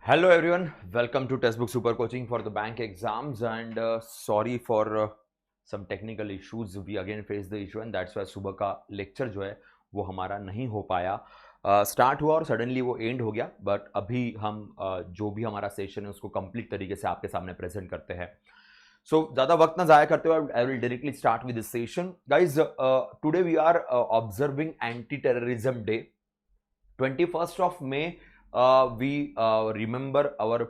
Hello everyone, welcome to Textbook Super Coaching for the bank exams and sorry for some technical issues. We again face the issue and that's why सुबह का lecture जो है वो हमारा नहीं हो पाया. स्टार्ट हुआ और सडनली वो एंड हो गया, बट अभी हम जो भी हमारा सेशन है उसको कंप्लीट तरीके से आपके सामने प्रेजेंट करते हैं. सो ज़्यादा वक्त ना ज़ाया करते हुए I will directly start with this session. Guys, today we are observing anti terrorism day. 21st of May, we remember our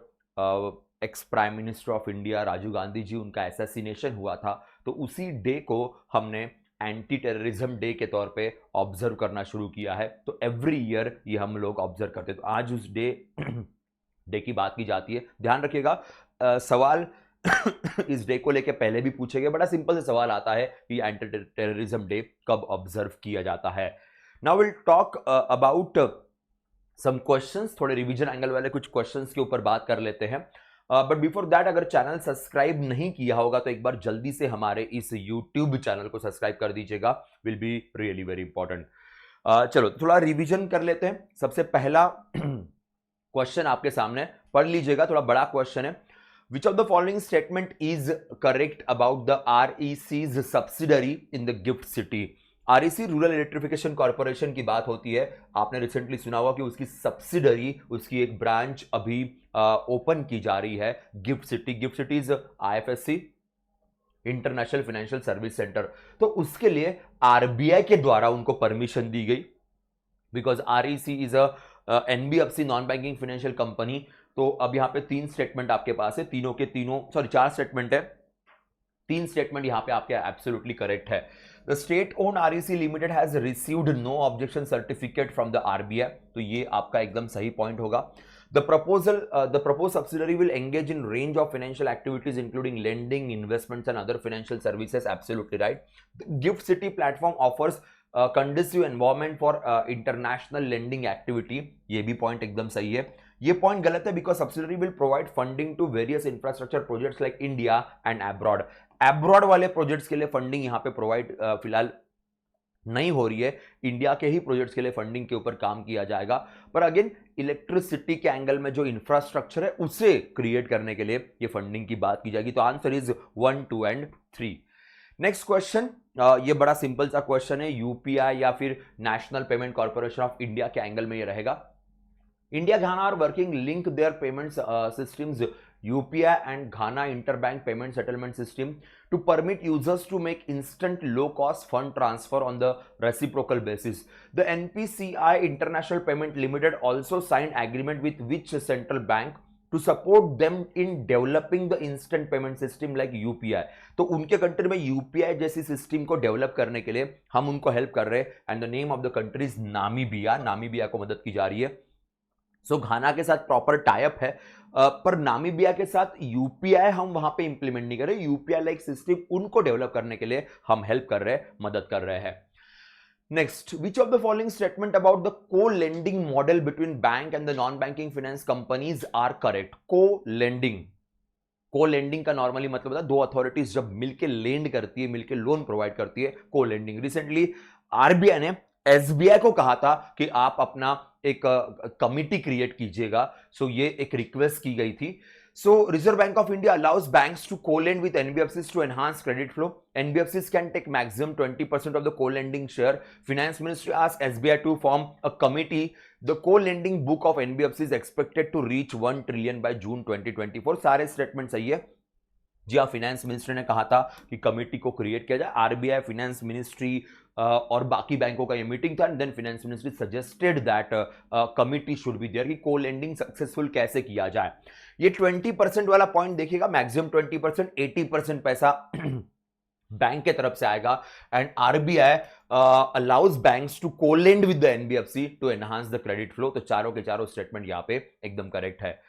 ex prime minister of India Rajiv Gandhi ji, उनका असैसिनेशन हुआ था. तो उसी डे को हमने एंटी टेररिज्म डे के तौर पे ऑब्जर्व करना शुरू किया है. तो एवरी ईयर ये हम लोग ऑब्जर्व करते हैं. तो आज उस डे की बात की जाती है. ध्यान रखिएगा, सवाल इस डे को लेके पहले भी पूछे गए. बड़ा सिंपल से सवाल आता है कि एंटी टेररिज्म डे कब ऑब्जर्व किया जाता है. Now will talk about some questions. थोड़े रिवीजन एंगल वाले कुछ क्वेश्चंस के ऊपर बात कर लेते हैं. बट बिफोर दैट, अगर चैनल सब्सक्राइब नहीं किया होगा तो एक बार जल्दी से हमारे इस यूट्यूब चैनल को सब्सक्राइब कर दीजिएगा. Will be really very important. चलो थोड़ा रिवीजन कर लेते हैं. सबसे पहला क्वेश्चन आपके सामने पढ़ लीजिएगा, थोड़ा बड़ा क्वेश्चन है. Which of the following statement is correct about the REC's subsidiary in the GIFT City? REC rural electrification corporation की बात होती है. आपने रिसेंटली सुना हुआ कि उसकी सब्सिडरी, उसकी एक ब्रांच अभी ओपन की जा रही है, gift city. Gift city is IFSC, international financial service centre. तो उसके लिए आरबीआई के द्वारा उनको परमिशन दी गई, because REC is a NBFC, non banking financial company. तो अब यहां पे 3 स्टेटमेंट आपके पास है, तीनों के तीनों, सॉरी 4 स्टेटमेंट है. 3 स्टेटमेंट यहां पे आपके एब्सोल्युटली करेक्ट है. The state-owned REC Limited has received no objection certificate from the RBI. तो ये आपका एकदम सही पॉइंट होगा. The proposed subsidiary will engage in range of financial activities including lending, investments and other financial services. Absolutely right. The GIFT City platform offers conducive environment for international lending activity. ये भी point एकदम सही है. ये point गलत है, because subsidiary will provide funding to various infrastructure projects like India and abroad. Abroad वाले projects के लिए फंडिंग यहां पे प्रोवाइड फिलहाल नहीं हो रही है. इंडिया के ही प्रोजेक्ट्स के लिए फंडिंग के ऊपर काम किया जाएगा. पर अगेन इलेक्ट्रिसिटी के एंगल में जो इंफ्रास्ट्रक्चर है उसे क्रिएट करने के लिए ये फंडिंग की बात की जाएगी. तो answer is 1, 2 and 3. Next question, ये बड़ा सिंपल सा क्वेश्चन है. यूपीआई या फिर national payment corporation of India के एंगल में ये रहेगा. India Ghana are working link their payments systems UPI and Ghana interbank payment settlement system to permit users to make instant low cost fund transfer on the reciprocal basis. The NPCI International Payment Limited also signed agreement with which central bank to support them in developing the instant payment system like UPI. तो उनके country में UPI जैसी system को develop करने के लिए हम उनको हेल्प कर रहे हैं. And the name of the country is Namibia. Namibia को मदद की जा रही है. सो घाना के साथ प्रॉपर टाइप है, पर नामीबिया के साथ यूपीआई हम वहां पे इंप्लीमेंट नहीं कर रहे. यूपीआई लाइक सिस्टम उनको डेवलप करने के लिए हम हेल्प कर रहे हैं, मदद कर रहे हैं. Next, which of the following statement about the co lending model between bank and the non banking finance companies are correct? Co lending का नॉर्मली मतलब होता है दो अथॉरिटीज जब मिलकर लेंड करती है, मिलकर लोन प्रोवाइड करती है, को लेंडिंग. रिसेंटली आरबीआई ने एसबीआई को कहा था कि आप अपना एक कमिटी क्रिएट कीजिएगा. सो ये एक रिक्वेस्ट की गई थी. So Reserve Bank of India allows banks to co-lend with NBFCs to enhance credit flow. NBFCs can take maximum 20% of the co-lending share. Finance Ministry asked SBI to form a committee. The co-lending book of NBFC is expected to reach 1 trillion by June 2024. सारे statement सही है जी हाँ. Finance ministry ने कहा था कि committee को create किया जाए. आरबीआई, फाइनेंस मिनिस्ट्री और बाकी बैंकों का ये मीटिंग था. And then finance ministry suggested that committee should be there कि को लेंडिंग सक्सेसफुल कैसे किया जाए. ये 20% वाला पॉइंट देखिएगा, मैक्सिमम 20%, 80% पैसा बैंक के तरफ से आएगा. And RBI allows banks to co lend with the NBFC to enhance the credit flow. तो चारों के चारों स्टेटमेंट यहां पे एकदम करेक्ट है.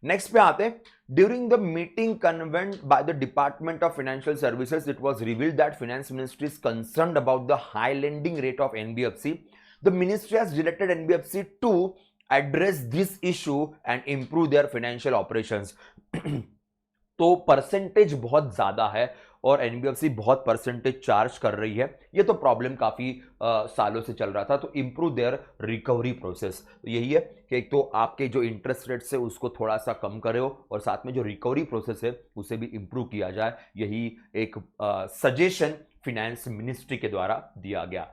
नेक्स्ट पे आते हैं. During the meeting convened by the department of financial services, it was revealed that finance ministry is concerned about the high lending rate of NBFC. The ministry has directed NBFC to address this issue and improve their financial operations. तो percentage बहुत ज्यादा है और NBFC बहुत percentage charge कर रही है। ये तो प्रॉब्लम काफी सालों से चल रहा था, तो इंप्रूव देयर रिकवरी प्रोसेस। तो यही है कि एक तो आपके जो इंटरेस्ट रेट्स है उसको थोड़ा सा कम करे हो, और साथ में जो रिकवरी प्रोसेस है उसे भी इंप्रूव किया जाए। यही एक सजेशन फाइनेंस मिनिस्ट्री के द्वारा दिया गया।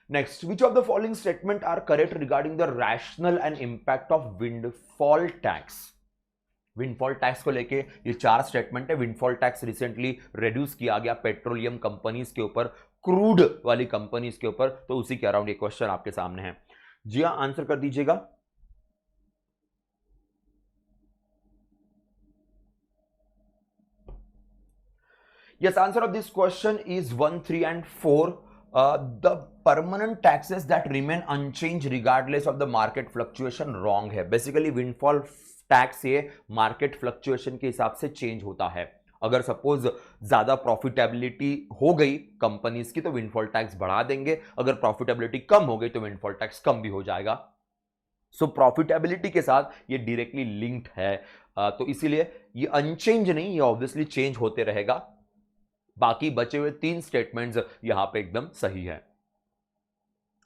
Next, which of the following statement are correct regarding the rationale and impact of windfall tax. Windfall tax को लेके ये 4 स्टेटमेंट है। विंडफॉल टैक्स रिसेंटली रिड्यूस किया गया पेट्रोलियम कंपनीज के ऊपर, क्रूड वाली कंपनीज के ऊपर, तो उसी के अराउंड ये क्वेश्चन आपके सामने है। जी हां, आंसर कर दीजिएगा। Yes, answer of this question is 1, 3 and 4. The permanent taxes that remain unchanged regardless of the market fluctuation wrong है। Basically windfall टैक्स ये मार्केट फ्लक्चुएशन के हिसाब से चेंज होता है। अगर सपोज ज्यादा प्रॉफिटेबिलिटी हो गई कंपनीज की तो विंडफॉल टैक्स बढ़ा देंगे, अगर प्रॉफिटेबिलिटी कम हो गई तो विंडफॉल टैक्स कम भी हो जाएगा। सो प्रॉफिटेबिलिटी के साथ ये डायरेक्टली लिंक्ड है, तो इसीलिए ये अनचेंज नहीं, ये ऑब्वियसली चेंज होते रहेगा। बाकी बचे हुए 3 स्टेटमेंट्स यहां पे एकदम सही है।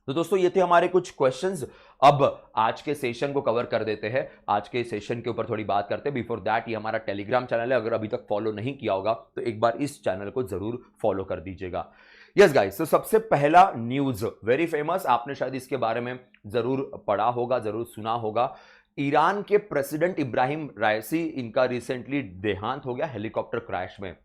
तो दोस्तों ये थे हमारे कुछ क्वेश्चंस। अब आज के सेशन को कवर कर देते हैं, आज के सेशन के ऊपर थोड़ी बात करते हैं। बिफोर दैट, ये हमारा टेलीग्राम चैनल है, अगर अभी तक फॉलो नहीं किया होगा तो एक बार इस चैनल को जरूर फॉलो कर दीजिएगा। यस गाइस, तो सबसे पहला न्यूज वेरी फेमस, आपने शायद इसके बारे में जरूर पढ़ा होगा, जरूर सुना होगा। ईरान के प्रेसिडेंट इब्राहिम राइसी, इनका रिसेंटली देहांत हो गया हेलीकॉप्टर क्रैश में।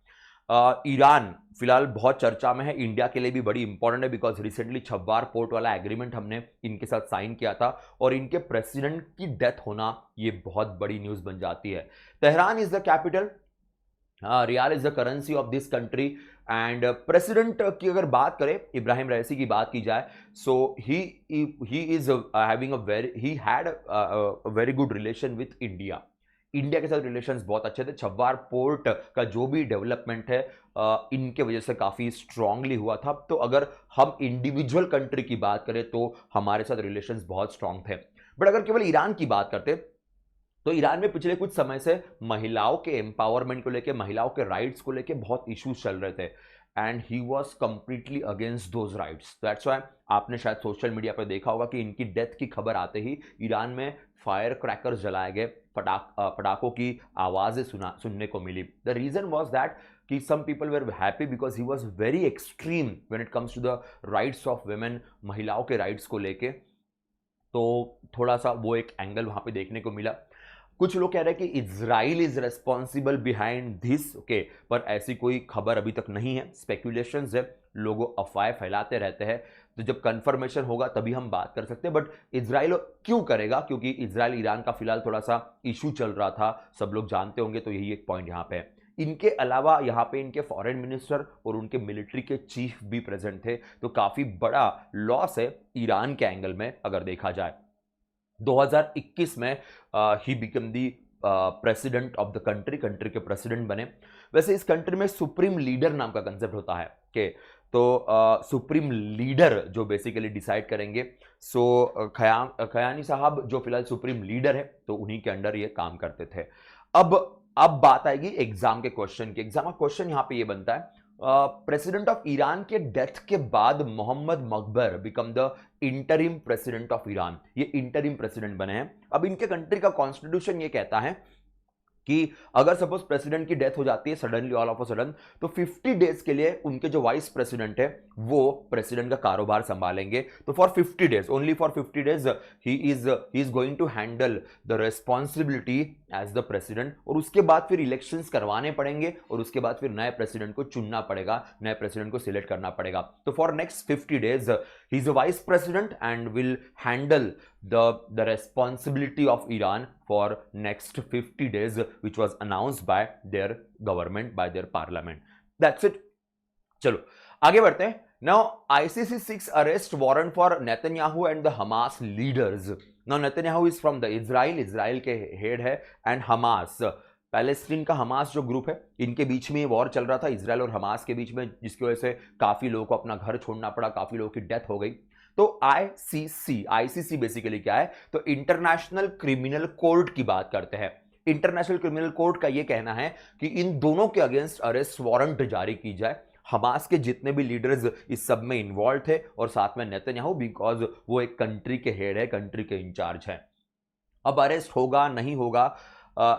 ईरान फिलहाल बहुत चर्चा में है, इंडिया के लिए भी बड़ी इंपॉर्टेंट है, बिकॉज रिसेंटली छब्बार पोर्ट वाला एग्रीमेंट हमने इनके साथ साइन किया था, और इनके प्रेसिडेंट की डेथ होना ये बहुत बड़ी न्यूज बन जाती है। Tehran is the capital, rial is the currency of this country, and president की अगर बात करें, इब्राहिम रईसी की बात की जाए, so he is having he had a very good relation with India. India के साथ रिलेशंस बहुत अच्छे थे। छब्बार पोर्ट का जो भी डेवलपमेंट है इनके वजह से काफी स्ट्रांगली हुआ था। तो अगर हम इंडिविजुअल कंट्री की बात करें तो हमारे साथ रिलेशंस बहुत स्ट्रांग थे। बट अगर केवल ईरान की बात करते तो ईरान में पिछले कुछ समय से महिलाओं के एम्पावरमेंट को लेकर, महिलाओं के राइट्स को लेकर बहुत इश्यूज चल रहे थे, and he was completely against those rights. That's why आपने शायद सोशल मीडिया पर देखा होगा कि इनकी डेथ की खबर आते ही ईरान में फायर क्रैकर्स जलाए गए, पटाखों की आवाजें सुनने को मिली। द रीजन वॉज दैट कि some people were happy because he was very extreme when it comes to the rights of women, महिलाओं के राइट्स को लेके। तो थोड़ा सा वो एक एंगल वहां पे देखने को मिला। कुछ लोग कह रहे हैं कि Israel is responsible behind this, okay, पर ऐसी कोई खबर अभी तक नहीं है, स्पेक्यूलेशंस है, लोग अफवाहें फैलाते रहते हैं। तो जब कंफर्मेशन होगा तभी हम बात कर सकते हैं। बट इजराइल क्यों करेगा, क्योंकि इजराइल ईरान का फिलहाल थोड़ा सा इशू चल रहा था, सब लोग जानते होंगे, तो यही एक पॉइंट यहाँ पे है। इनके अलावा यहाँ पे इनके फॉरेन मिनिस्टर और उनके मिलिट्री के चीफ भी प्रेजेंट थे, तो काफी बड़ा लॉस है ईरान के एंगल में अगर देखा जाए। 2021 में he become the president of the country के प्रेसिडेंट बने। वैसे इस कंट्री में सुप्रीम लीडर नाम का कंसेप्ट होता है कि तो सुप्रीम लीडर जो बेसिकली डिसाइड करेंगे। सो खयानी साहब जो फिलहाल सुप्रीम लीडर है, तो उन्हीं के अंडर ये काम करते थे। अब बात आएगी एग्जाम के क्वेश्चन की। एग्जाम का क्वेश्चन यहां पे ये बनता है, प्रेसिडेंट ऑफ ईरान के डेथ के बाद Mohammad Mokhber become the interim president of Iran. ये इंटरिम प्रेसिडेंट बने हैं। अब इनके कंट्री का कॉन्स्टिट्यूशन ये कहता है कि अगर सपोज प्रेसिडेंट की डेथ हो जाती है suddenly, all of a sudden, तो 50 डेज के लिए उनके जो वाइस प्रेसिडेंट है वो प्रेसिडेंट का कारोबार संभालेंगे। तो for 50 days, only for 50 days he is going to handle the responsibility as the president, और उसके बाद फिर इलेक्शंस करवाने पड़ेंगे, और उसके बाद फिर नए प्रेसिडेंट को चुनना पड़ेगा, नए प्रेसिडेंट को सिलेक्ट करना पड़ेगा। तो for next 50 days he is a vice president and will handle the responsibility of Iran for next 50 days, which was announced by their government, by their parliament. That's it. चलो आगे बढ़ते हैं। Now ICC seeks arrest warrant for Netanyahu and the Hamas leaders. Now Netanyahu is from the Israel के head है, and Hamas Palestine का Hamas जो group है, इनके बीच में वॉर चल रहा था, इजराइल और हमास के बीच में, जिसकी वजह से काफी लोगों को अपना घर छोड़ना पड़ा, काफी लोगों की डेथ हो गई। तो आईसीसी बेसिकली क्या है, तो इंटरनेशनल क्रिमिनल कोर्ट की बात करते हैं। इंटरनेशनल क्रिमिनल कोर्ट का यह कहना है कि इन दोनों के अगेंस्ट अरेस्ट वारंट जारी की जाए। हमास के जितने भी लीडर्स इस सब में इन्वॉल्व थे और साथ में नेतन्याहू, बिकॉज वो एक कंट्री के हेड है, कंट्री के इंचार्ज है। अब अरेस्ट होगा नहीं होगा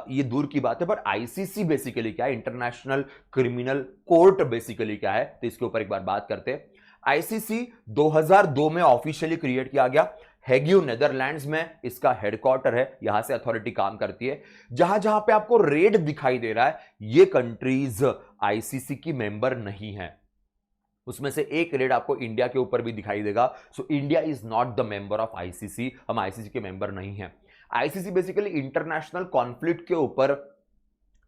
ये दूर की बात है, पर आईसीसी बेसिकली क्या है, इंटरनेशनल क्रिमिनल कोर्ट बेसिकली क्या है, तो इसके ऊपर एक बार बात करते हैं। आईसीसी 2002 में ऑफिशियली क्रिएट किया गया। हेग्यू नेदरलैंड्स में इसका हेडक्वार्टर है, यहां से अथॉरिटी काम करती है। जहां जहां पे आपको रेड दिखाई दे रहा है, ये कंट्रीज आईसीसी की मेंबर नहीं है। उसमें से एक रेड आपको इंडिया के ऊपर भी दिखाई देगा। So India is not the member of ICC, हम आईसीसी के मेंबर नहीं हैं। आईसीसी बेसिकली इंटरनेशनल कॉन्फ्लिक्ट के ऊपर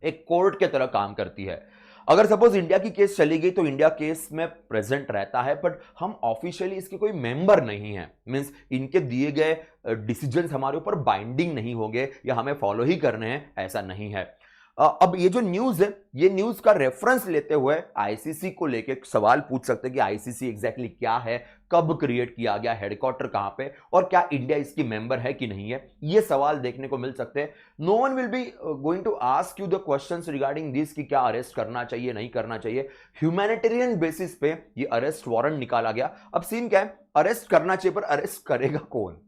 एक कोर्ट के तरह काम करती है। अगर सपोज इंडिया की केस चली गई तो इंडिया केस में प्रेजेंट रहता है, बट हम ऑफिशियली इसके कोई मेंबर नहीं है। मींस इनके दिए गए डिसीजंस हमारे ऊपर बाइंडिंग नहीं होंगे या हमें फॉलो ही करने हैं, ऐसा नहीं है। अब ये जो न्यूज है, ये न्यूज का रेफरेंस लेते हुए आईसीसी को लेके सवाल पूछ सकते हैं कि आईसीसी एग्जैक्टली क्या है, कब क्रिएट किया गया, हेडक्वार्टर कहां पे, और क्या इंडिया इसकी मेंबर है कि नहीं है। ये सवाल देखने को मिल सकते हैं। No one will be going to ask you the questions regarding this कि क्या अरेस्ट करना चाहिए नहीं करना चाहिए। ह्यूमैनिटेरियन बेसिस पे ये अरेस्ट वारंट निकाला गया। अब सीन क्या है, अरेस्ट करना चाहिए, पर अरेस्ट करेगा कौन?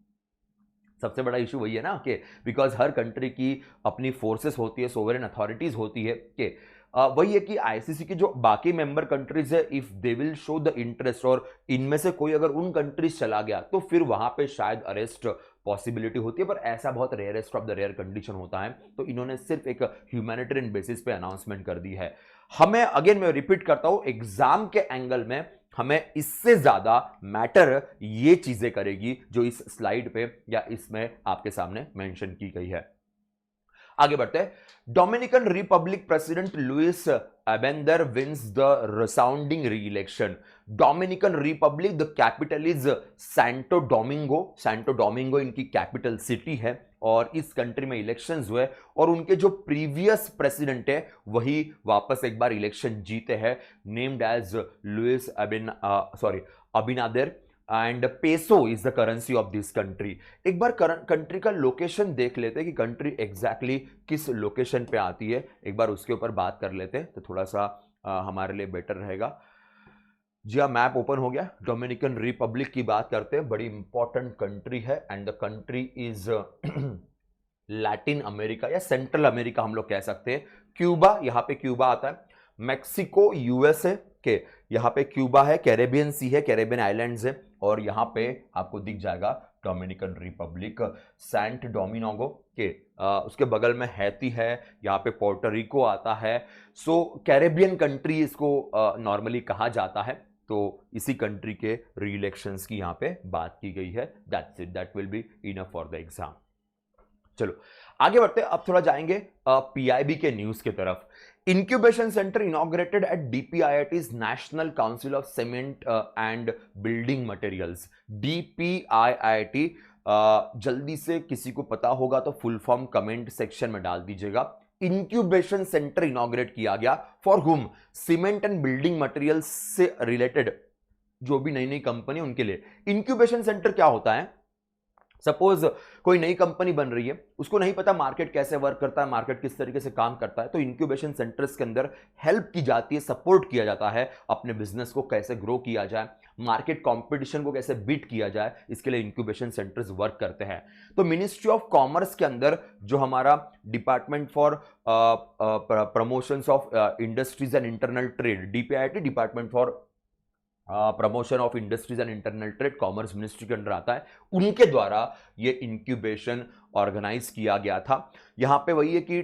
सबसे बड़ा इशू वही है ना कि बिकॉज हर कंट्री की अपनी फोर्सेस होती है, सोवरेन अथॉरिटीज होती है कि वही है कि आईसीसी की जो बाकी मेंबर कंट्रीज है, if they will show the interest, और इनमें से कोई अगर उन कंट्रीज चला गया तो फिर वहां पे शायद अरेस्ट पॉसिबिलिटी होती है, पर ऐसा बहुत rarest of the rare condition होता है। तो इन्होंने सिर्फ एक ह्यूमैनिटेरियन बेसिस पे अनाउंसमेंट कर दी है। हमें अगेन मैं रिपीट करता हूं, एग्जाम के एंगल में हमें इससे ज्यादा मैटर ये चीजें करेगी जो इस स्लाइड पे या इसमें आपके सामने मेंशन की गई है। आगे बढ़ते हैं। Dominican Republic president Luis Abinader wins the resounding reelection. Dominican Republic, the capital is Santo Domingo. Santo Domingo इनकी कैपिटल सिटी है और इस कंट्री में इलेक्शंस हुए और उनके जो प्रीवियस प्रेसिडेंट है वही वापस एक बार इलेक्शन जीते हैं, named as Luis Abinader, and peso is the currency of this country. एक बार कंट्री का लोकेशन देख लेते हैं कि कंट्री एग्जैक्टली किस लोकेशन पे आती है, एक बार उसके ऊपर बात कर लेते हैं तो थोड़ा सा हमारे लिए बेटर रहेगा। जी हाँ, मैप ओपन हो गया। डोमिनिकन रिपब्लिक की बात करते हैं, बड़ी इंपॉर्टेंट कंट्री है and the country is Latin America या सेंट्रल अमेरिका हम लोग कह सकते हैं। क्यूबा, यहां पे क्यूबा आता है। मेक्सिको, यूएसए के यहां पे क्यूबा है, कैरेबियन सी है, कैरेबियन आइलैंड्स है, और यहां पे आपको दिख जाएगा डोमिनिकन रिपब्लिक। सैंट डोमिंगो के उसके बगल में हैती है, यहाँ पे पोर्टोरिको आता है। सो कैरेबियन कंट्री इसको नॉर्मली कहा जाता है। तो इसी कंट्री के री-इलेक्शंस की यहाँ पे बात की गई है। That's it, that will be enough for the exam. चलो आगे बढ़ते हैं, अब थोड़ा जाएंगे पीआईबी के न्यूज की तरफ। Incubation centre inaugurated at DPIIT's national council of cement and building materials. DPIIT, जल्दी से किसी को पता होगा तो फुल फॉर्म कमेंट सेक्शन में डाल दीजिएगा। इंक्यूबेशन सेंटर इनॉग्रेट किया गया फॉर हुम, सीमेंट एंड बिल्डिंग मटेरियल्स से रिलेटेड जो भी नई नई कंपनी उनके लिए। इंक्यूबेशन सेंटर क्या होता है? सपोज कोई नई कंपनी बन रही है, उसको नहीं पता मार्केट कैसे वर्क करता है, मार्केट किस तरीके से काम करता है, तो इंक्यूबेशन सेंटर्स के अंदर हेल्प की जाती है, सपोर्ट किया जाता है, अपने बिजनेस को कैसे ग्रो किया जाए, मार्केट कंपटीशन को कैसे बीट किया जाए, इसके लिए इंक्यूबेशन सेंटर्स वर्क करते हैं। तो मिनिस्ट्री ऑफ कॉमर्स के अंदर जो हमारा department for promotions of industries and internal trade, DPIT, department for promotion of industries and internal trade, commerce ministry के अंडर आता है, उनके द्वारा ये इंक्यूबेशन ऑर्गेनाइज किया गया था। यहां पे वही है कि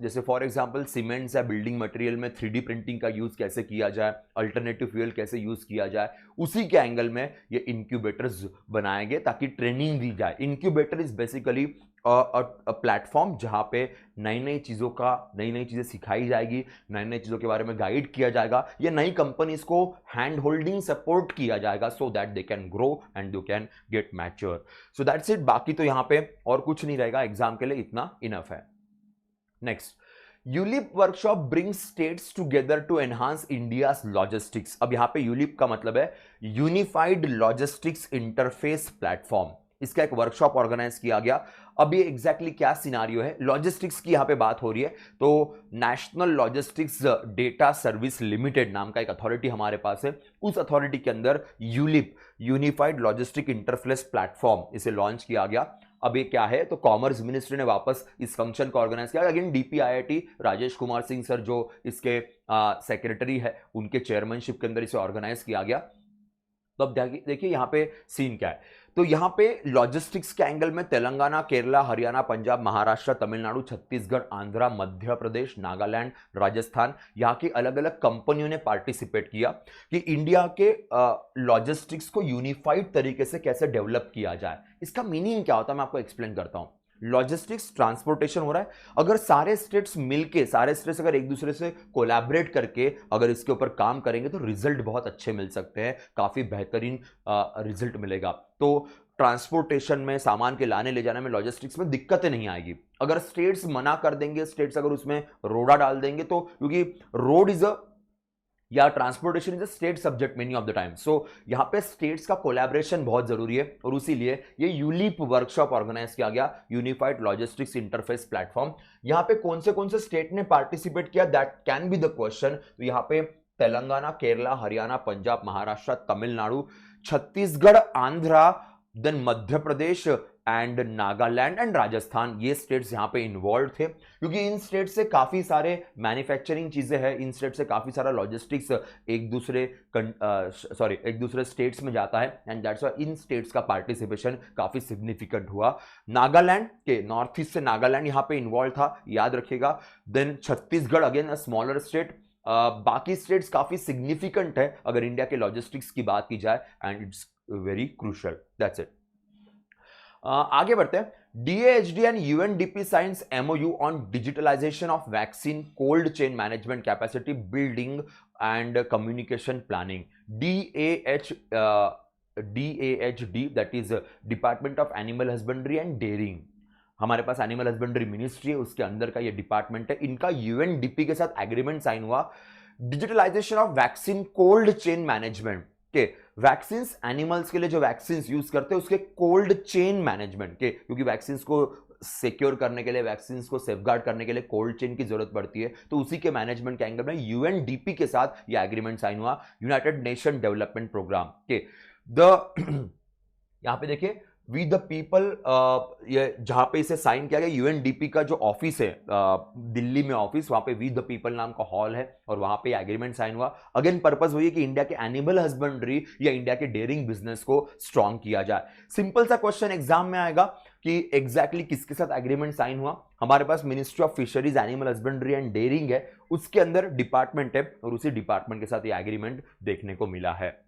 जैसे फॉर एग्जांपल सीमेंट्स या बिल्डिंग मटेरियल में 3D प्रिंटिंग का यूज कैसे किया जाए, अल्टरनेटिव फ्यूल कैसे यूज किया जाए, उसी के एंगल में ये इंक्यूबेटर्स बनाए गए ताकि ट्रेनिंग दी जाए। इंक्यूबेटर इज बेसिकली प्लेटफॉर्म जहां पे नई नई चीजें सिखाई जाएगी, नई नई चीजों के बारे में गाइड किया जाएगा, या नई कंपनीज को हैंड होल्डिंग सपोर्ट किया जाएगा so that they can grow and they can get mature. So that's it. बाकी तो यहां पे और कुछ नहीं रहेगा, एग्जाम के लिए इतना इनफ है। Next, ULIP workshop brings states together to enhance India's logistics. अब यहां पे यूलिप का मतलब है यूनिफाइड लॉजिस्टिक्स इंटरफेस प्लेटफॉर्म। इसका एक वर्कशॉप ऑर्गेनाइज किया गया। अब ये एग्जैक्टली क्या सिनारियो है, लॉजिस्टिक्स की यहां पे बात हो रही है, तो national logistics data service limited नाम का एक अथॉरिटी हमारे पास है। उस अथॉरिटी के अंदर ULIP, unified logistic interface platform, इसे लॉन्च किया गया। अब ये क्या है, तो कॉमर्स मिनिस्ट्री ने वापस इस फंक्शन को ऑर्गेनाइज किया। Again DPIIT Rajesh Kumar Singh sir जो इसके सेक्रेटरी है, उनके चेयरमैनशिप के अंदर इसे ऑर्गेनाइज किया गया। तो अब देखिए यहां पे सीन क्या है, तो यहां पे लॉजिस्टिक्स के एंगल में तेलंगाना, केरला, हरियाणा, पंजाब, महाराष्ट्र, तमिलनाडु, छत्तीसगढ़, आंध्रा, मध्य प्रदेश, नागालैंड, राजस्थान, यहां की अलग अलग कंपनियों ने पार्टिसिपेट किया कि इंडिया के लॉजिस्टिक्स को यूनिफाइड तरीके से कैसे डेवलप किया जाए। इसका मीनिंग क्या होता है मैं आपको एक्सप्लेन करता हूं। लॉजिस्टिक्स ट्रांसपोर्टेशन हो रहा है, अगर सारे स्टेट्स मिलके, सारे स्टेट्स अगर एक दूसरे से कोलैबोरेट करके अगर इसके ऊपर काम करेंगे तो रिजल्ट बहुत अच्छे मिल सकते हैं, काफी बेहतरीन रिजल्ट मिलेगा। तो ट्रांसपोर्टेशन में, सामान के लाने ले जाने में, लॉजिस्टिक्स में दिक्कतें नहीं आएगी। अगर स्टेट्स मना कर देंगे, स्टेट्स अगर उसमें रोड़ा डाल देंगे, तो क्योंकि रोड इज अ या transportation is a state subject many of the time, so यहां पे स्टेट्स का कोलैबोरेशन बहुत जरूरी है, और इसीलिए ये यूलिप वर्कशॉप ऑर्गेनाइज किया गया, यूनिफाइड लॉजिस्टिक्स इंटरफेस प्लेटफॉर्म। यहां पे कौन से स्टेट ने पार्टिसिपेट किया, that can be the question. तो यहां पे Telangana, Kerala, Haryana, Punjab, Maharashtra, Tamil Nadu, Chhattisgarh, Andhra, then Madhya Pradesh and Nagaland and Rajasthan, ये स्टेट्स यहां पे इन्वॉल्व थे, क्योंकि इन स्टेट से काफी सारे मैन्युफैक्चरिंग चीजें हैं, इन स्टेट से काफी सारा लॉजिस्टिक्स एक दूसरे स्टेट्स में जाता है, and that's why in states का पार्टिसिपेशन काफी सिग्निफिकेंट हुआ। नागालैंड के नॉर्थ ईस्ट से नागालैंड यहां पे इन्वॉल्व था, याद रखिएगा। Then Chhattisgarh again a smaller state, बाकी स्टेट्स काफी सिग्निफिकेंट है अगर इंडिया के लॉजिस्टिक्स की बात की जाए, and it's very crucial. That's it. आगे बढ़ते हैं। DAHD and UNDP signs MOU on digitalization of vaccine cold chain management capacity building and communication planning. DAHD that is department of animal husbandry and dairying, हमारे पास animal husbandry ministry है, उसके अंदर का ये डिपार्टमेंट है। इनका UNDP के साथ एग्रीमेंट साइन हुआ, digitalization of vaccine cold chain management के, वैक्सीन एनिमल्स के लिए जो वैक्सीन यूज करते हैं उसके कोल्ड चेन मैनेजमेंट के, क्योंकि वैक्सीन को सिक्योर करने के लिए, वैक्सीन को सेफगार्ड करने के लिए कोल्ड चेन की जरूरत पड़ती है, तो उसी के मैनेजमेंट के एंगल में UNDP के साथ यह एग्रीमेंट साइन हुआ, यूनाइटेड नेशन डेवलपमेंट प्रोग्राम के। यहां पे देखिए वी द पीपल, ये जहां पे इसे साइन किया गया, UNDP का जो ऑफिस है दिल्ली में ऑफिस, वहां पे वी द पीपल नाम का हॉल है, और वहां पे एग्रीमेंट साइन हुआ। अगेन पर्पस वही है कि इंडिया के एनिमल हस्बेंड्री या इंडिया के डेयरिंग बिजनेस को स्ट्रांग किया जाए। सिंपल सा क्वेश्चन एग्जाम में आएगा कि एग्जैक्टली किसके साथ एग्रीमेंट साइन हुआ। हमारे पास ministry of fisheries, animal husbandry and dairying है, उसके अंदर डिपार्टमेंट है, और उसी डिपार्टमेंट के साथ ये एग्रीमेंट देखने को मिला है।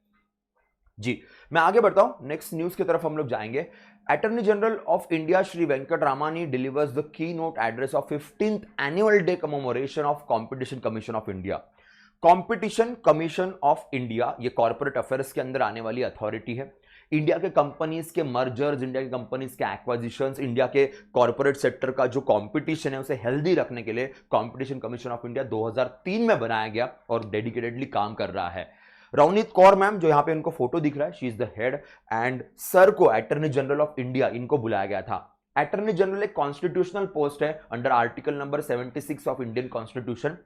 जी, मैं आगे बढ़ता हूं, नेक्स्ट न्यूज की तरफ हम लोग जाएंगे। Attorney general of India Shri Venkat Ramani delivers the keynote address of 15th annual day commemoration of competition commission of India. Competition commission of India ये कॉर्पोरेट अफेयर्स के अंदर आने वाली अथॉरिटी है। इंडिया के कंपनीज के मर्जर्स, इंडिया की कंपनीज के एक्वाजिशंस, इंडिया के कॉर्पोरेट सेक्टर का जो कंपटीशन है उसे हेल्दी रखने के लिए कंपटीशन कमीशन ऑफ इंडिया 2003 में बनाया गया और डेडिकेटेडली काम कर रहा है। रवनीत कौर मैम, जो यहां पे उनको फोटो दिख रहा है, she is the head, and sir को अटॉर्नी जनरल ऑफ इंडिया इनको बुलाया गया था। अटॉर्नी जनरल एक कॉन्स्टिट्यूशनल पोस्ट है under article number 76 of Indian constitution.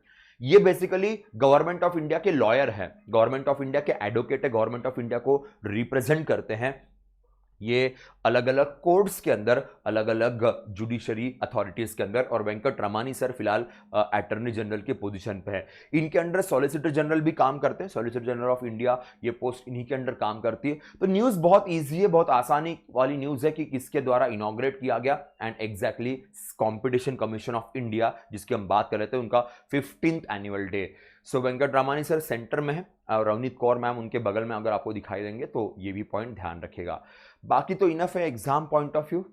ये बेसिकली गवर्नमेंट ऑफ इंडिया के लॉयर है, गवर्नमेंट ऑफ इंडिया के एडवोकेट है, गवर्नमेंट ऑफ इंडिया को रिप्रेजेंट करते हैं। ये अलग अलग कोर्ट्स के अंदर, अलग अलग जुडिशरी अथॉरिटीज के अंदर, और वेंकट रमानी सर फिलहाल अटॉर्नी जनरल के पोजीशन पे है। इनके अंडर सॉलिसिटर जनरल भी काम करते हैं, सॉलिसिटर जनरल ऑफ इंडिया, ये पोस्ट इन्हीं के अंडर काम करती है। तो न्यूज बहुत इजी है, बहुत आसानी वाली न्यूज है कि किसके द्वारा इनॉग्रेट किया गया, and exactly competition commission of India जिसकी हम बात कर रहे थे, उनका 15th एनुअल डे। सो वेंकट रामानी सर सेंटर में है, और रवनीत कौर मैम उनके बगल में अगर आपको दिखाई देंगे, तो ये भी पॉइंट ध्यान रखेगा। बाकी तो इनफ है एग्जाम पॉइंट ऑफ व्यू।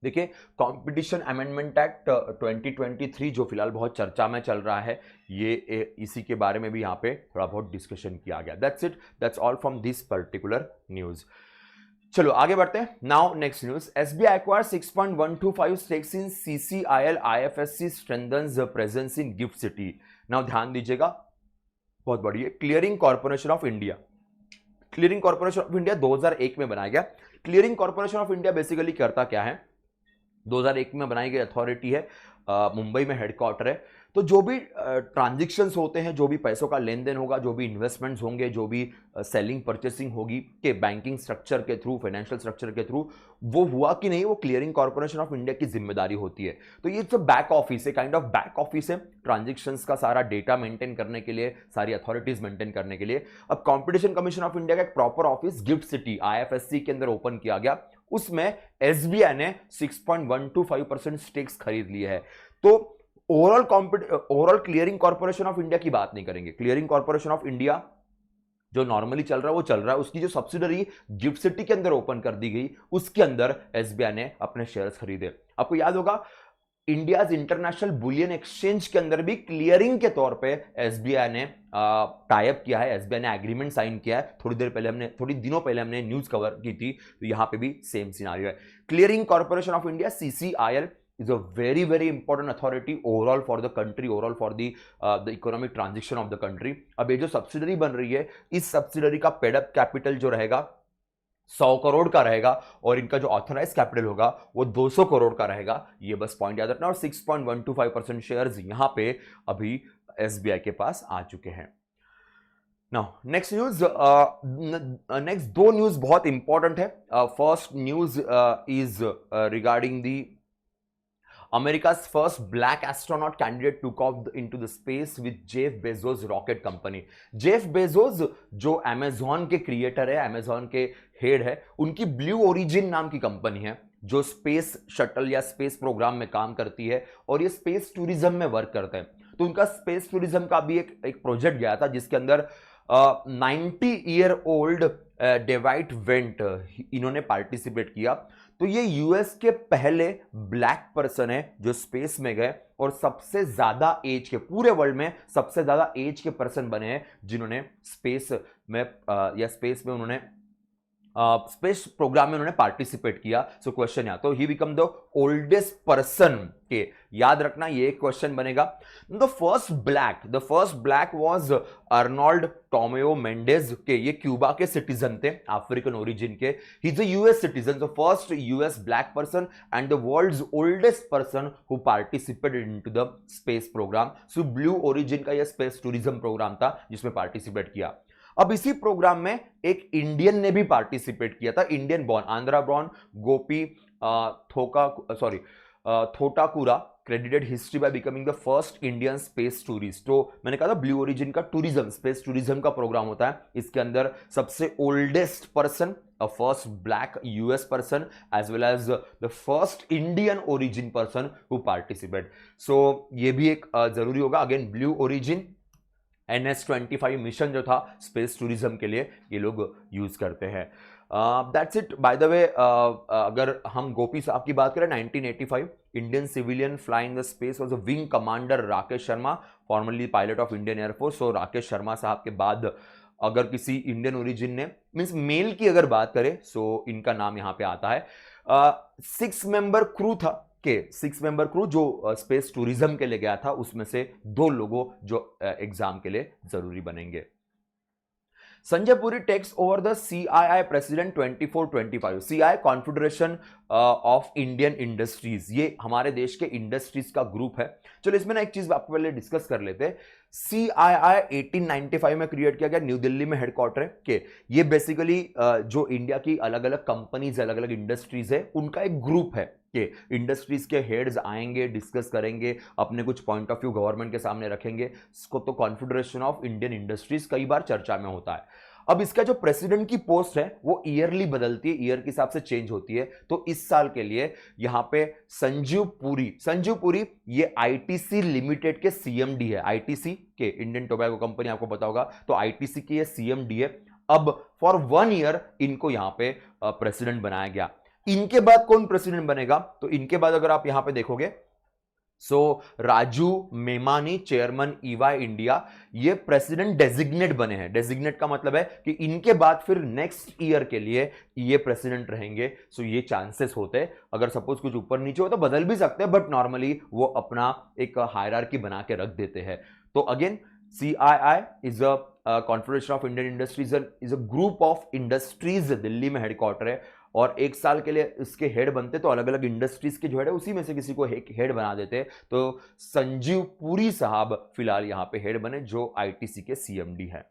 देखिए, कंपटीशन अमेंडमेंट एक्ट 2023 जो फिलहाल बहुत चर्चा में चल रहा है, ये इसी के बारे में भी यहाँ पे थोड़ा बहुत डिस्कशन किया गया। That's it, that's all from this particular news. चलो आगे बढ़ते हैं। Now next news, SBI acquires 6.125 stakes in CCIL IFSC strengthens presence in GIFT City। Now ध्यान दीजिएगा, बहुत बड़ी है, clearing corporation of India, clearing corporation of India 2001 में बनाया गया। Clearing corporation of India basically करता क्या है, 2001 में बनाई गई अथॉरिटी है, मुंबई में हेडक्वार्टर है। तो जो भी ट्रांजैक्शंस होते हैं, जो भी पैसों का लेन देन होगा, जो भी इन्वेस्टमेंट्स होंगे, जो भी सेलिंग परचेसिंग होगी के बैंकिंग स्ट्रक्चर के थ्रू, फाइनेंशियल स्ट्रक्चर के थ्रू वो हुआ कि नहीं, वो क्लियरिंग कॉर्पोरेशन ऑफ इंडिया की जिम्मेदारी होती है। तो ये जो बैक ऑफिस है, काइंड ऑफ बैक ऑफिस है, ट्रांजेक्शन्स का सारा डेटा मेंटेन करने के लिए, सारी अथॉरिटीज मेंटेन करने के लिए। अब कॉम्पिटिशन कमीशन ऑफ इंडिया का एक proper office gift city IFSC के अंदर ओपन किया गया। उसमें SBI ने 6.125% स्टेक्स खरीद लिए है। तो overall clearing corporation of India की बात नहीं करेंगे। क्लियरिंग कॉर्पोरेशन ऑफ इंडिया जो नॉर्मली चल रहा है वो चल रहा है। उसकी जो सब्सिडरी गिफ्ट सिटी के अंदर ओपन कर दी गई, उसके अंदर SBI ने अपने शेयर्स खरीदे। आपको याद होगा इंडियाज इंटरनेशनल बुलियन एक्सचेंज के अंदर भी क्लियरिंग के तौर पे SBI ने टाई अप किया है, SBI ने एग्रीमेंट साइन किया है। थोड़ी दिनों पहले हमने न्यूज कवर की थी, तो यहां पे भी सेम सिनारियो है। Clearing corporation of India CCIL is a very very important authority overall for the country, overall for the economic transition of the country। अब ये जो सब्सिडरी बन रही है, इस सब्सिडरी का पेड अप कैपिटल जो रहेगा 100 करोड़ का रहेगा, और इनका जो ऑथराइज कैपिटल होगा वो 200 करोड़ का रहेगा। ये बस पॉइंट याद रखना। और 6.125% शेयर्स यहां पे अभी SBI के पास आ चुके हैं। नाउ नेक्स्ट न्यूज, नेक्स्ट दो न्यूज बहुत इंपॉर्टेंट है। First news is regarding the America's first black astronaut candidate took off into the space with Jeff Bezos rocket company। Jeff Bezos जो Amazon के क्रिएटर है, Amazon के head है, उनकी blue origin नाम की कंपनी है जो स्पेस शटल या स्पेस प्रोग्राम में काम करती है, और ये स्पेस टूरिज्म में वर्क करते हैं। तो उनका स्पेस टूरिज्म का भी एक प्रोजेक्ट गया था, जिसके अंदर 90-year-old डेवाइट वेंट इन्होंने पार्टिसिपेट किया। तो ये यूएस के पहले ब्लैक पर्सन है जो स्पेस में गए, और सबसे ज्यादा एज के, पूरे वर्ल्ड में सबसे ज्यादा एज के पर्सन बने हैं जिन्होंने स्पेस में उन्होंने स्पेस प्रोग्राम में उन्होंने पार्टिसिपेट किया। सो क्वेश्चन या तो he become the oldest person के, याद रखना ये क्वेश्चन बनेगा। The first black was Arnold Tamayo Mendez के, ये क्यूबा के सिटीजन थे, अफ्रीकन ओरिजिन के। He is a US citizen, the first US black person and the world's oldest person who participated into the space program. So Blue Origin का यह space tourism programme था जिसमें participate किया। अब इसी programme में एक इंडियन ने भी पार्टिसिपेट किया था, Indian born, Andhra born Gopi Thotakura credited history by becoming the first Indian space tourist। तो मैंने कहा था ब्लू ओरिजिन का टूरिज्म, स्पेस टूरिज्म का प्रोग्राम होता है। इसके अंदर सबसे oldest person, a first black US person as well as the first Indian origin person who participate। so ये भी एक जरूरी होगा। Again blue origin NS-25 mission जो था स्पेस टूरिज्म के लिए ये लोग यूज करते हैं। That's it. By the way, अगर हम गोपी साहब की बात करें, 1985 Indian civilian flying the space was a wing commander Rakesh Sharma, formerly pilot of Indian air force. So Rakesh Sharma sahab के बाद अगर किसी इंडियन ओरिजिन ने, मींस मेल की अगर बात करें, सो इनका नाम यहां पे आता है। 6 मेंबर क्रू था के 6 मेंबर क्रू जो स्पेस टूरिज्म के लिए गया था, उसमें से 2 लोगों जो एग्जाम के लिए जरूरी बनेंगे। Sanjay Puri takes over the CII president 24-25। CII confederation of Indian industries, ये हमारे देश के इंडस्ट्रीज का ग्रुप है। चलो इसमें ना एक चीज आपको पहले डिस्कस कर लेते हैं। CII 1895 में क्रिएट किया गया, न्यू दिल्ली में हेडक्वार्टर है के। ये बेसिकली जो इंडिया की अलग अलग कंपनीज, अलग अलग इंडस्ट्रीज है, उनका एक ग्रुप है कि इंडस्ट्रीज के हेड्स आएंगे, डिस्कस करेंगे, अपने कुछ पॉइंट ऑफ व्यू गवर्नमेंट के सामने रखेंगे। इसको तो कॉन्फेडरेशन ऑफ इंडियन इंडस्ट्रीज कई बार चर्चा में होता है। अब इसका जो प्रेसिडेंट की पोस्ट है वो ईयरली बदलती है, ईयर के हिसाब से चेंज होती है। तो इस साल के लिए यहां पे संजीव पुरी ये ITC लिमिटेड के CMD है। ITC के इंडियन टोबैको कंपनी, आपको पता होगा, तो ITC की ये CMD है। अब फॉर 1 ईयर इनको यहां पे प्रेसिडेंट बनाया गया। इनके बाद कौन प्रेसिडेंट बनेगा, तो इनके बाद अगर आप यहां पे देखोगे, Raju Memani, chairman EY India, ये प्रेसिडेंट डेजिग्नेट बने हैं। डेजिग्नेट का मतलब है कि इनके बाद फिर नेक्स्ट ईयर के लिए ये प्रेसिडेंट रहेंगे। ये चांसेस होते हैं, अगर सपोज कुछ ऊपर नीचे हो तो बदल भी सकते हैं, बट नॉर्मली वो अपना एक हायरार्की बना के रख देते हैं। तो again CII is a confederation of Indian industries, is a group of industries, Delhi में हेडक्वार्टर है, और एक साल के लिए इसके हेड बनते तो अलग अलग इंडस्ट्रीज के जो हेड है उसी में से किसी को हेड बना देते। तो संजीव पुरी साहब फिलहाल यहां पे हेड बने, जो आईटीसी के CMD है।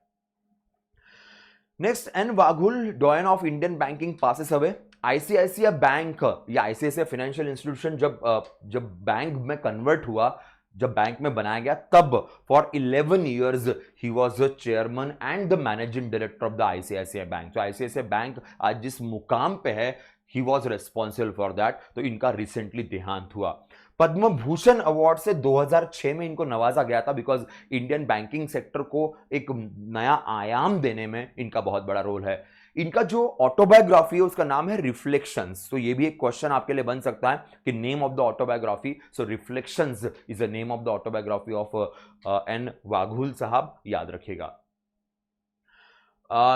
Next, N Vaghul, doyen of Indian banking, passes away. ICICI bank या आईसीआईसीआई फाइनेंशियल इंस्टीट्यूशन जब बैंक में कन्वर्ट हुआ, जब बैंक में बनाया गया, तब for 11 years he was the chairman and the managing director of the ICICI bank. तो आईसीआईसीआई बैंक आज जिस मुकाम पे है, he was responsible for that. तो इनका रिसेंटली देहांत हुआ। पद्म भूषण अवार्ड से 2006 में इनको नवाजा गया था, बिकॉज इंडियन बैंकिंग सेक्टर को एक नया आयाम देने में इनका बहुत बड़ा रोल है। इनका जो ऑटोबायोग्राफी है उसका नाम है रिफ्लेक्शंस। तो ये भी एक क्वेश्चन आपके लिए बन सकता है कि name of the autobiography. So reflections is the name of the autobiography of N Vaghul साहब, याद रखिएगा।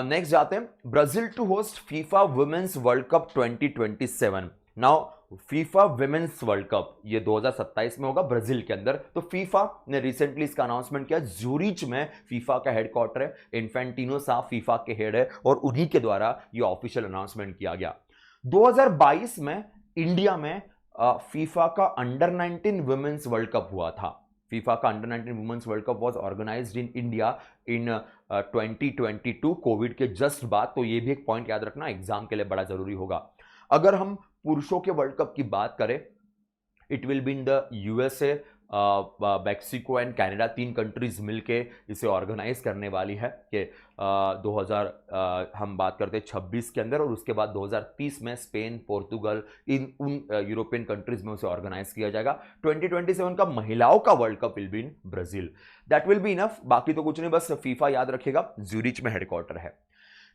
नेक्स्ट जाते हैं, Brazil to host FIFA women's world cup 2027। Now FIFA women's world cup ये 2027 में होगा ब्राजील के अंदर। तो फीफा ने रिसेंटली इसका अनाउंसमेंट किया। ज्यूरिच में फीफा का हेडक्वार्टर है, इन्फेंटिनो साहब फीफा के हेड है, और उन्हीं के द्वारा ये ऑफिशियल अनाउंसमेंट किया गया। 2022 में इंडिया में फीफा का अंडर 19 वुमेन्स वर्ल्ड कप हुआ था। फीफा का under 19 women's world cup was organized in India in 2022, covid के जस्ट बाद। तो ये भी एक पॉइंट याद रखना, एग्जाम के लिए बड़ा जरूरी होगा। अगर हम पुरुषों के वर्ल्ड कप की बात करें, it will be in the USA, Mexico and Canada, 3 countries मिलके इसे ऑर्गेनाइज करने वाली है कि 2000 हम बात करते हैं 26 के अंदर, और उसके बाद 2030 में स्पेन, पोर्तुगल, उन यूरोपियन कंट्रीज में उसे ऑर्गेनाइज किया जाएगा। 2027 का महिलाओं का world cup will be in Brazil. That will be enough, बाकी तो कुछ नहीं, बस फीफा याद रखिएगा, ज्यूरिच में हेडक्वार्टर है।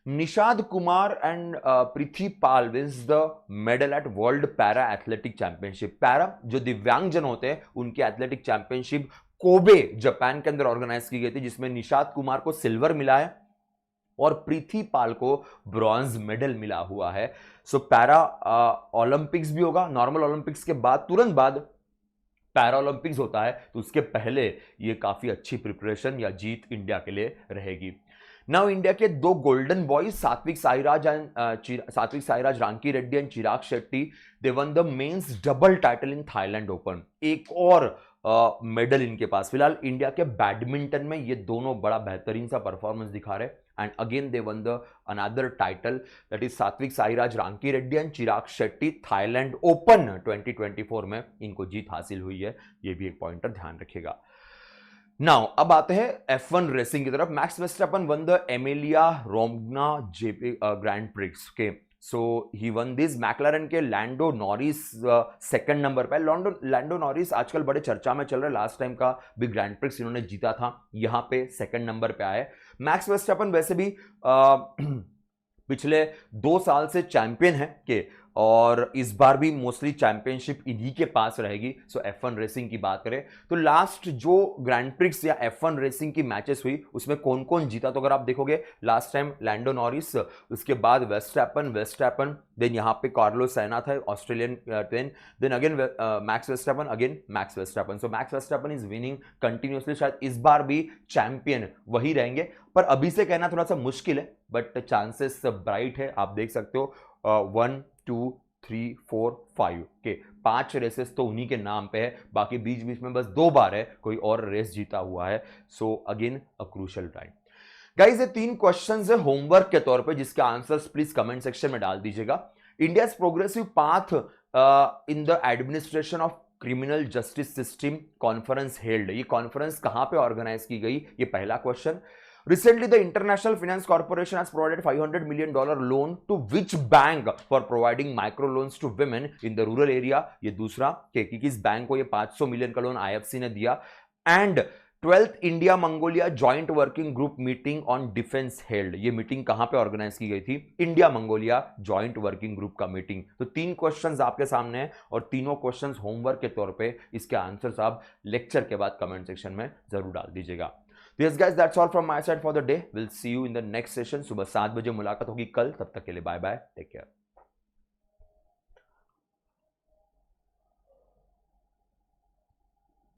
Nishad Kumar and Prithvi Pal wins the medal at world para athletic championship. Para जो दिव्यांगजन होते हैं उनकी एथलेटिक चैंपियनशिप कोबे जापान के अंदर ऑर्गेनाइज की गई थी, जिसमें निषाद कुमार को सिल्वर मिला है और पृथ्वी पाल को ब्रॉन्ज मेडल मिला हुआ है। सो पैरा ओलंपिक्स भी होगा। नॉर्मल ओलंपिक्स के बाद तुरंत बाद पैरा ओलंपिक्स होता है, तो उसके पहले ये काफी अच्छी प्रिपरेशन या जीत इंडिया के लिए रहेगी। नाउ इंडिया के 2 golden boys, Satwiksairaj Rankireddy and Chirag Shetty, they won the men's double title in Thailand Open. एक और मेडल इनके पास। फिलहाल इंडिया के बैडमिंटन में ये दोनों बड़ा बेहतरीन सा परफॉर्मेंस दिखा रहे, and again they won the another title, that is Satwiksairaj Rankireddy and Chirag Shetty, Thailand Open 2024 में इनको जीत हासिल हुई है। ये भी एक पॉइंटर ध्यान रखिएगा। नाउ अब आते हैं F1 रेसिंग की तरफ। Max Verstappen won the Emilia Romagna GP grand prix के, so he won this. McLaren के लैंडो नॉरिस सेकंड नंबर पे। लैंडो नॉरिस आजकल बड़े चर्चा में चल रहे हैं, लास्ट टाइम का भी ग्रैंड प्रिक्स इन्होंने जीता था, यहां पे सेकंड नंबर पे आए। मैक्स वर्स्टेपन वैसे भी पिछले 2 साल से चैंपियन है के, और इस बार भी मोस्टली चैंपियनशिप इन्हीं के पास रहेगी। सो F1 रेसिंग की बात करें तो लास्ट जो ग्रैंड प्रिक्स या F1 रेसिंग की मैचेस हुई उसमें कौन कौन जीता, तो अगर आप देखोगे लास्ट टाइम लैंडो नॉरिस, उसके बाद वेस्टैपन, देन यहाँ पे कार्लोस साइना था Australian, then again Max Verstappen. So Max Verstappen is winning continuously. शायद इस बार भी चैंपियन वही रहेंगे, पर अभी से कहना थोड़ा सा मुश्किल है, बट चांसेस ब्राइट है। आप देख सकते हो 1 2 3 4 5 के 5 रेसेस तो उन्हीं के नाम पे है, बाकी बीच बीच में बस 2 बार है कोई और रेस जीता हुआ है। So again a crucial time. Guys ये 3 क्वेश्चंस है होमवर्क के तौर पे, जिसके आंसर्स प्लीज कमेंट सेक्शन में डाल दीजिएगा। India progressive path in the administration of criminal justice system conference held. ये कॉन्फ्रेंस कहां पे ऑर्गेनाइज की गई, ये पहला question. Recently, the International Finance Corporation has provided $500 million loan to which bank for providing micro loans to women in the rural area? ये दूसरा कि किस बैंक को ये 500 मिलियन का लोन IFC ने दिया। And 12th India Mongolia joint working group meeting on defence held. ये मीटिंग कहां पे ऑर्गेनाइज की गई थी, India Mongolia joint working group का मीटिंग। तो 3 क्वेश्चंस आपके सामने हैं और तीनों क्वेश्चंस होमवर्क के तौर पे, इसके आंसर्स आप लेक्चर के बाद कमेंट सेक्शन में जरूर डाल दीजिएगा। Yes guys, that's all from my side for the day. We'll see you in the next session. सुबह 7 बजे मुलाकात होगी कल, तब तक के लिए बाय बाय, टेक केयर।